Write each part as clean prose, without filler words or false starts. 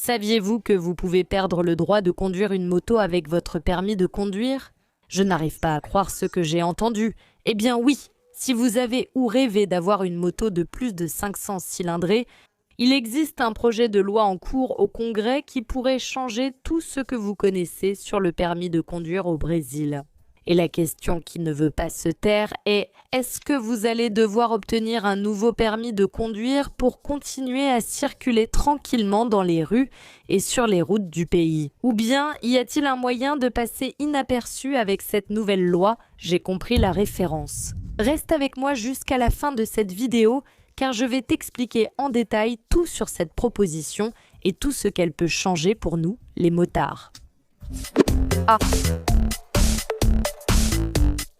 Saviez-vous que vous pouvez perdre le droit de conduire une moto avec votre permis de conduire? Je n'arrive pas à croire ce que j'ai entendu. Eh bien oui, si vous avez ou rêvé d'avoir une moto de plus de 500 cylindrées, il existe un projet de loi en cours au Congrès qui pourrait changer tout ce que vous connaissez sur le permis de conduire au Brésil. Et la question qui ne veut pas se taire est: est-ce que vous allez devoir obtenir un nouveau permis de conduire pour continuer à circuler tranquillement dans les rues et sur les routes du pays? Ou bien y a-t-il un moyen de passer inaperçu avec cette nouvelle loi? J'ai compris la référence. Reste avec moi jusqu'à la fin de cette vidéo car je vais t'expliquer en détail tout sur cette proposition et tout ce qu'elle peut changer pour nous, les motards.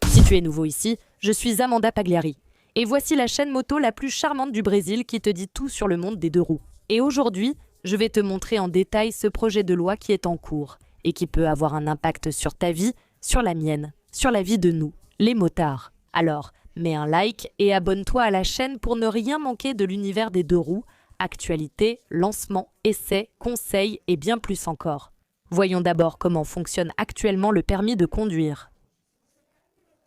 Si tu es nouveau ici, je suis Amanda Pagliari. Et voici la chaîne moto la plus charmante du Brésil qui te dit tout sur le monde des deux roues. Et aujourd'hui, je vais te montrer en détail ce projet de loi qui est en cours et qui peut avoir un impact sur ta vie, sur la mienne, sur la vie de nous, les motards. Alors, mets un like et abonne-toi à la chaîne pour ne rien manquer de l'univers des deux roues, actualités, lancements, essais, conseils et bien plus encore. Voyons d'abord comment fonctionne actuellement le permis de conduire.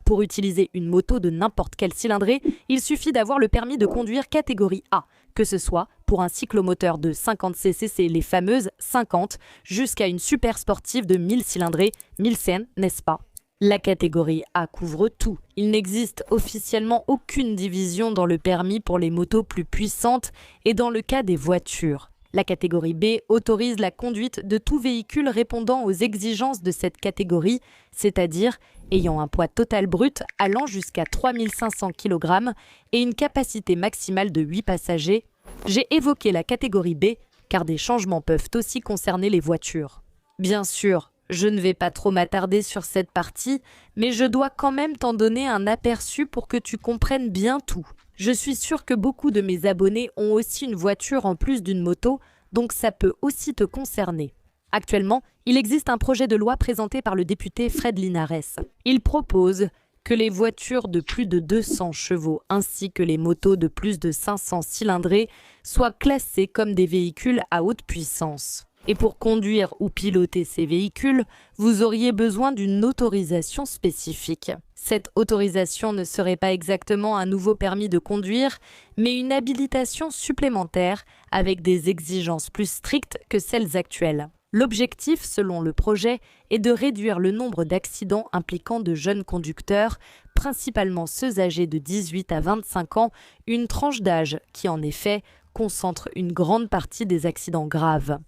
Pour utiliser une moto de n'importe quelle cylindrée, il suffit d'avoir le permis de conduire catégorie A, que ce soit pour un cyclomoteur de 50 cc, les fameuses 50, jusqu'à une super sportive de 1000 cylindrées, 1000 cn, n'est-ce pas? La catégorie A couvre tout. Il n'existe officiellement aucune division dans le permis pour les motos plus puissantes et dans le cas des voitures. La catégorie B autorise la conduite de tout véhicule répondant aux exigences de cette catégorie, c'est-à-dire ayant un poids total brut allant jusqu'à 3500 kg et une capacité maximale de 8 passagers. J'ai évoqué la catégorie B car des changements peuvent aussi concerner les voitures. Bien sûr, je ne vais pas trop m'attarder sur cette partie, mais je dois quand même t'en donner un aperçu pour que tu comprennes bien tout. Je suis sûre que beaucoup de mes abonnés ont aussi une voiture en plus d'une moto, donc ça peut aussi te concerner. Actuellement, il existe un projet de loi présenté par le député Fred Linares. Il propose que les voitures de plus de 200 chevaux ainsi que les motos de plus de 500 cylindrées soient classées comme des véhicules à haute puissance. Et pour conduire ou piloter ces véhicules, vous auriez besoin d'une autorisation spécifique. Cette autorisation ne serait pas exactement un nouveau permis de conduire, mais une habilitation supplémentaire avec des exigences plus strictes que celles actuelles. L'objectif, selon le projet, est de réduire le nombre d'accidents impliquant de jeunes conducteurs, principalement ceux âgés de 18 à 25 ans, une tranche d'âge qui, en effet, concentre une grande partie des accidents graves.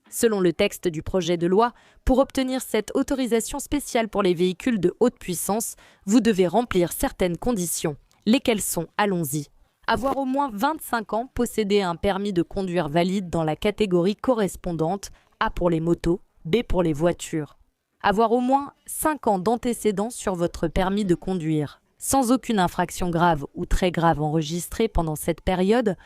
Selon le texte du projet de loi, pour obtenir cette autorisation spéciale pour les véhicules de haute puissance, vous devez remplir certaines conditions. Lesquelles sont? Allons-y. Avoir au moins 25 ans, posséder un permis de conduire valide dans la catégorie correspondante, A pour les motos, B pour les voitures. Avoir au moins 5 ans d'antécédents sur votre permis de conduire, sans aucune infraction grave ou très grave enregistrée pendant cette période.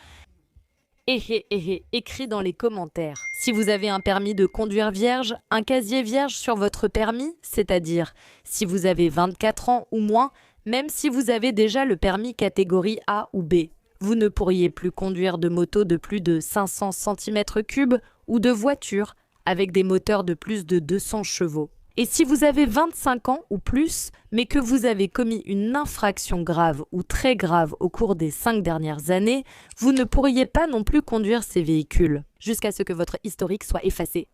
Écrit dans les commentaires. Si vous avez un permis de conduire vierge, un casier vierge sur votre permis, c'est-à-dire si vous avez 24 ans ou moins, même si vous avez déjà le permis catégorie A ou B, vous ne pourriez plus conduire de moto de plus de 500 cm3 ou de voiture avec des moteurs de plus de 200 chevaux. Et si vous avez 25 ans ou plus, mais que vous avez commis une infraction grave ou très grave au cours des 5 dernières années, vous ne pourriez pas non plus conduire ces véhicules, jusqu'à ce que votre historique soit effacé.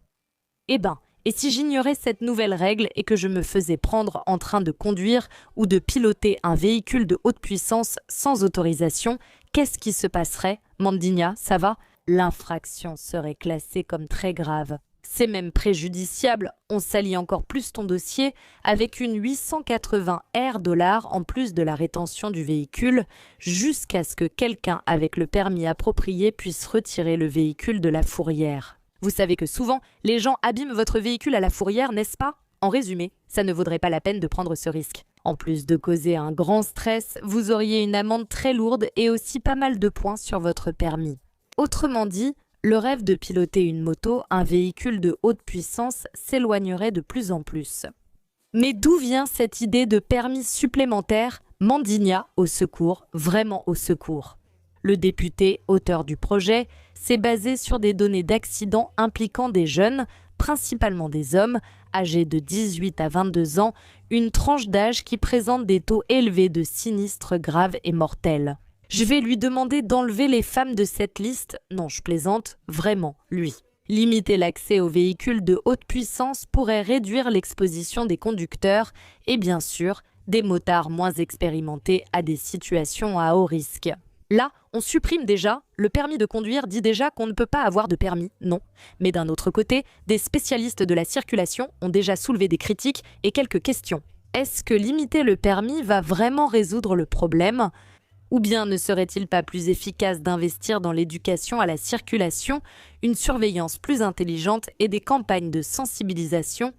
Eh ben, et si j'ignorais cette nouvelle règle et que je me faisais prendre en train de conduire ou de piloter un véhicule de haute puissance sans autorisation, qu'est-ce qui se passerait? Mandigna, ça va? L'infraction serait classée comme très grave. C'est même préjudiciable, on salit encore plus ton dossier avec une 880 $, en plus de la rétention du véhicule, jusqu'à ce que quelqu'un avec le permis approprié puisse retirer le véhicule de la fourrière. Vous savez que souvent, les gens abîment votre véhicule à la fourrière, n'est-ce pas? En résumé, ça ne vaudrait pas la peine de prendre ce risque. En plus de causer un grand stress, vous auriez une amende très lourde et aussi pas mal de points sur votre permis. Autrement dit, le rêve de piloter une moto, un véhicule de haute puissance, s'éloignerait de plus en plus. Mais d'où vient cette idée de permis supplémentaire? Mandigna, au secours, vraiment au secours. Le député, auteur du projet, s'est basé sur des données d'accidents impliquant des jeunes, principalement des hommes, âgés de 18 à 22 ans, une tranche d'âge qui présente des taux élevés de sinistres graves et mortels. Je vais lui demander d'enlever les femmes de cette liste. Non, je plaisante, vraiment, lui. Limiter l'accès aux véhicules de haute puissance pourrait réduire l'exposition des conducteurs et bien sûr, des motards moins expérimentés à des situations à haut risque. Là, on supprime déjà, le permis de conduire dit déjà qu'on ne peut pas avoir de permis, non. Mais d'un autre côté, des spécialistes de la circulation ont déjà soulevé des critiques et quelques questions. Est-ce que limiter le permis va vraiment résoudre le problème ? Ou bien ne serait-il pas plus efficace d'investir dans l'éducation à la circulation, une surveillance plus intelligente et des campagnes de sensibilisation ?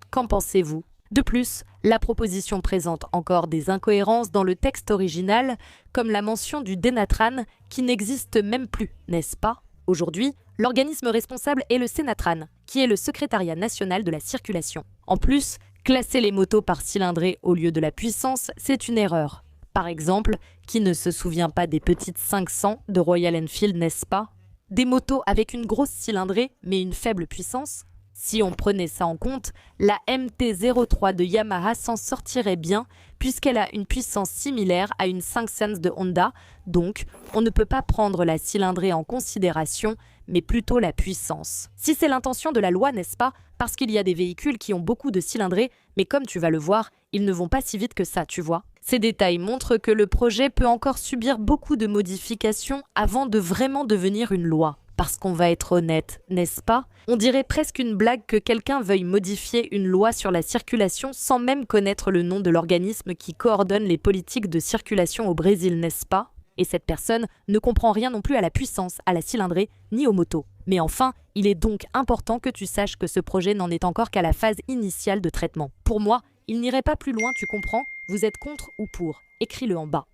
Qu'en pensez-vous ? De plus, la proposition présente encore des incohérences dans le texte original, comme la mention du Dénatran, qui n'existe même plus, n'est-ce pas ? Aujourd'hui, l'organisme responsable est le Sénatran, qui est le secrétariat national de la circulation. En plus, classer les motos par cylindrée au lieu de la puissance, c'est une erreur. Par exemple, qui ne se souvient pas des petites 500 de Royal Enfield, n'est-ce pas ? Des motos avec une grosse cylindrée, mais une faible puissance ? Si on prenait ça en compte, la MT-03 de Yamaha s'en sortirait bien puisqu'elle a une puissance similaire à une 5Sense de Honda, donc on ne peut pas prendre la cylindrée en considération, mais plutôt la puissance. Si c'est l'intention de la loi, n'est-ce pas ? Parce qu'il y a des véhicules qui ont beaucoup de cylindrée, mais comme tu vas le voir, ils ne vont pas si vite que ça, tu vois. Ces détails montrent que le projet peut encore subir beaucoup de modifications avant de vraiment devenir une loi. Parce qu'on va être honnête, n'est-ce pas ? On dirait presque une blague que quelqu'un veuille modifier une loi sur la circulation sans même connaître le nom de l'organisme qui coordonne les politiques de circulation au Brésil, n'est-ce pas ? Et cette personne ne comprend rien non plus à la puissance, à la cylindrée, ni aux motos. Mais enfin, il est donc important que tu saches que ce projet n'en est encore qu'à la phase initiale de traitement. Pour moi, il n'irait pas plus loin, tu comprends ? Vous êtes contre ou pour ? Écris-le en bas.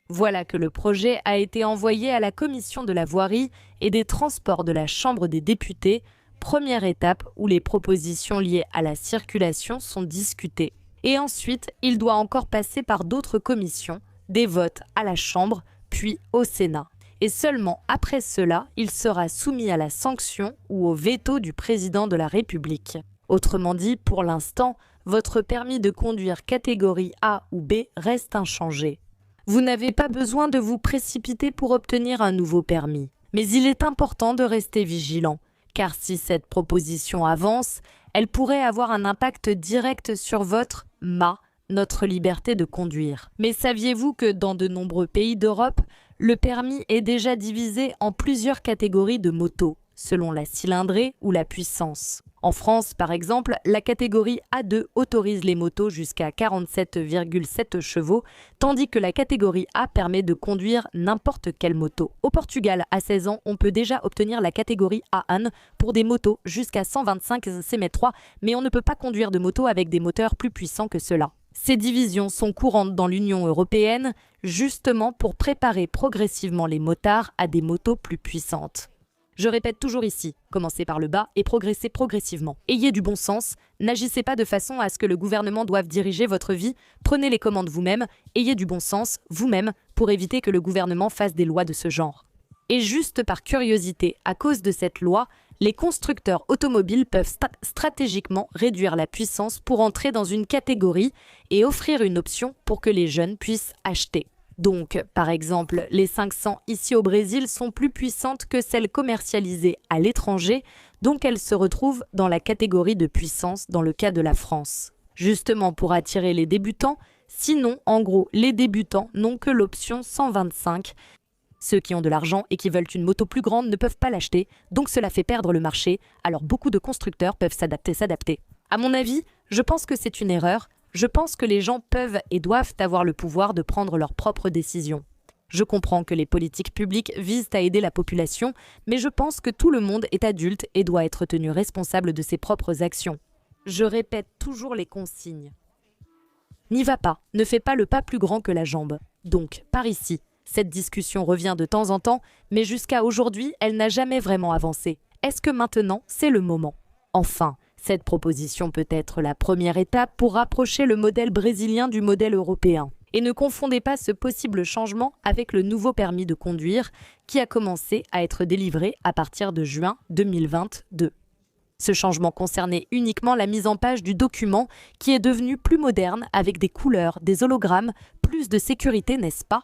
Voilà que le projet a été envoyé à la Commission de la voirie et des transports de la Chambre des députés, première étape où les propositions liées à la circulation sont discutées. Et ensuite, il doit encore passer par d'autres commissions, des votes à la Chambre, puis au Sénat. Et seulement après cela, il sera soumis à la sanction ou au veto du président de la République. Autrement dit, pour l'instant, votre permis de conduire catégorie A ou B reste inchangé. Vous n'avez pas besoin de vous précipiter pour obtenir un nouveau permis. Mais il est important de rester vigilant, car si cette proposition avance, elle pourrait avoir un impact direct sur notre liberté de conduire. Mais saviez-vous que dans de nombreux pays d'Europe, le permis est déjà divisé en plusieurs catégories de motos, selon la cylindrée ou la puissance. En France, par exemple, la catégorie A2 autorise les motos jusqu'à 47,7 chevaux, tandis que la catégorie A permet de conduire n'importe quelle moto. Au Portugal, à 16 ans, on peut déjà obtenir la catégorie A1 pour des motos jusqu'à 125 cm3, mais on ne peut pas conduire de moto avec des moteurs plus puissants que cela. Ces divisions sont courantes dans l'Union européenne, justement pour préparer progressivement les motards à des motos plus puissantes. Je répète toujours ici, commencez par le bas et progressez progressivement. Ayez du bon sens, n'agissez pas de façon à ce que le gouvernement doive diriger votre vie, prenez les commandes vous-même, ayez du bon sens vous-même pour éviter que le gouvernement fasse des lois de ce genre. Et juste par curiosité, à cause de cette loi, les constructeurs automobiles peuvent stratégiquement réduire la puissance pour entrer dans une catégorie et offrir une option pour que les jeunes puissent acheter. Donc, par exemple, les 500 ici au Brésil sont plus puissantes que celles commercialisées à l'étranger, donc elles se retrouvent dans la catégorie de puissance dans le cas de la France. Justement pour attirer les débutants, sinon, en gros, les débutants n'ont que l'option 125. Ceux qui ont de l'argent et qui veulent une moto plus grande ne peuvent pas l'acheter, donc cela fait perdre le marché, alors beaucoup de constructeurs peuvent s'adapter. À mon avis, je pense que c'est une erreur. Je pense que les gens peuvent et doivent avoir le pouvoir de prendre leurs propres décisions. Je comprends que les politiques publiques visent à aider la population, mais je pense que tout le monde est adulte et doit être tenu responsable de ses propres actions. Je répète toujours les consignes. N'y va pas, ne fais pas le pas plus grand que la jambe. Donc, par ici, cette discussion revient de temps en temps, mais jusqu'à aujourd'hui, elle n'a jamais vraiment avancé. Est-ce que maintenant, c'est le moment ? Enfin, cette proposition peut être la première étape pour rapprocher le modèle brésilien du modèle européen. Et ne confondez pas ce possible changement avec le nouveau permis de conduire qui a commencé à être délivré à partir de juin 2022. Ce changement concernait uniquement la mise en page du document qui est devenu plus moderne avec des couleurs, des hologrammes, plus de sécurité, n'est-ce pas?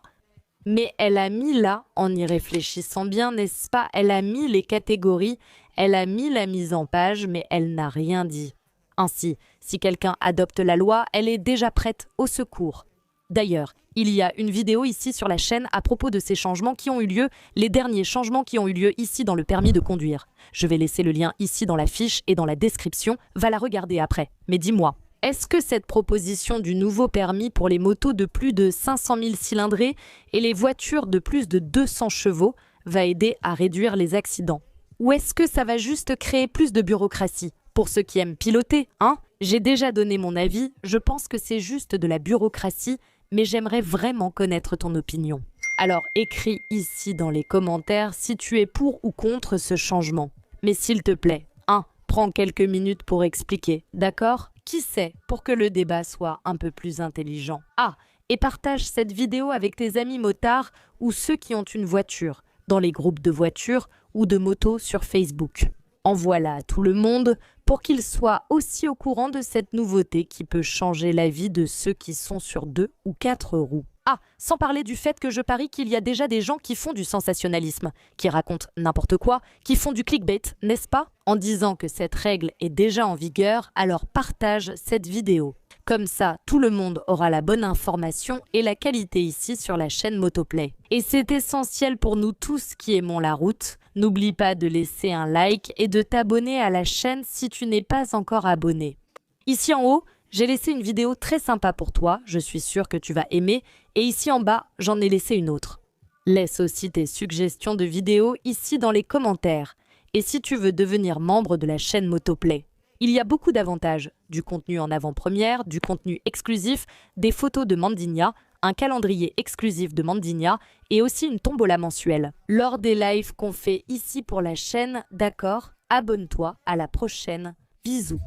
Mais elle a mis là, en y réfléchissant bien, n'est-ce pas? Elle a mis les catégories, elle a mis la mise en page, mais elle n'a rien dit. Ainsi, si quelqu'un adopte la loi, elle est déjà prête au secours. D'ailleurs, il y a une vidéo ici sur la chaîne à propos de ces changements qui ont eu lieu, les derniers changements qui ont eu lieu ici dans le permis de conduire. Je vais laisser le lien ici dans la fiche et dans la description, va la regarder après. Mais dis-moi, est-ce que cette proposition du nouveau permis pour les motos de plus de 500 000 cylindrées et les voitures de plus de 200 chevaux va aider à réduire les accidents? Ou est-ce que ça va juste créer plus de bureaucratie? Pour ceux qui aiment piloter, hein? J'ai déjà donné mon avis, je pense que c'est juste de la bureaucratie, mais j'aimerais vraiment connaître ton opinion. Alors écris ici dans les commentaires si tu es pour ou contre ce changement. Mais s'il te plaît, prends quelques minutes pour expliquer, d'accord? Qui sait, pour que le débat soit un peu plus intelligent. Et partage cette vidéo avec tes amis motards ou ceux qui ont une voiture, dans les groupes de voitures ou de motos sur Facebook. Envoie-la à tout le monde pour qu'ils soient aussi au courant de cette nouveauté qui peut changer la vie de ceux qui sont sur 2 ou 4 roues. Sans parler du fait que je parie qu'il y a déjà des gens qui font du sensationnalisme, qui racontent n'importe quoi, qui font du clickbait, n'est-ce pas? En disant que cette règle est déjà en vigueur, alors partage cette vidéo. Comme ça, tout le monde aura la bonne information et la qualité ici sur la chaîne Motoplay. Et c'est essentiel pour nous tous qui aimons la route. N'oublie pas de laisser un like et de t'abonner à la chaîne si tu n'es pas encore abonné. Ici en haut, j'ai laissé une vidéo très sympa pour toi, je suis sûre que tu vas aimer, et ici en bas, j'en ai laissé une autre. Laisse aussi tes suggestions de vidéos ici dans les commentaires. Et si tu veux devenir membre de la chaîne Motoplay, il y a beaucoup d'avantages, du contenu en avant-première, du contenu exclusif, des photos de Mandinia, un calendrier exclusif de Mandinia et aussi une tombola mensuelle. Lors des lives qu'on fait ici pour la chaîne, d'accord? Abonne-toi, à la prochaine, bisous.